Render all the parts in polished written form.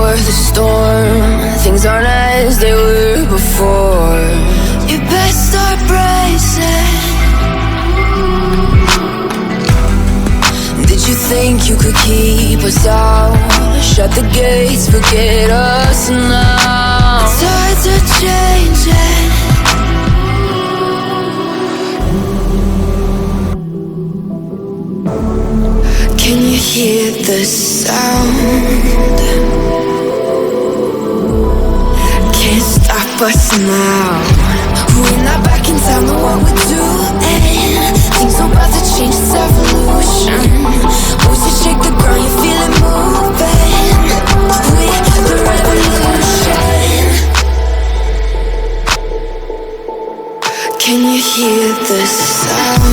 before the storm. Things aren't as they were before. You best start bracing. Did you think you could keep us out? Shut the gates, forget us now. Tides are changing. Can you hear the sound? Can't stop us now. We're not back in town, know what we're doing. Things are about to change, it's evolution. Voices shake the ground, you feel it moving. We're the revolution. Can you hear the sound?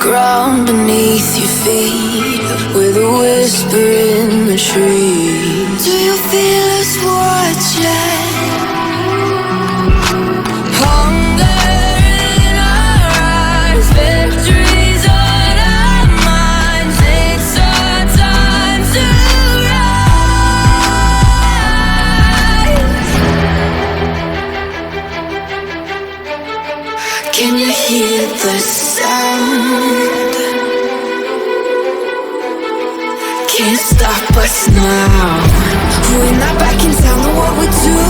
Ground beneath your feet, with a whisper in the trees. Do you feel us watching? Hunger in our eyes, victories on our minds. It's our time to rise. Can you hear the sound? Can't stop us now. We're not back in town, know what we're doing.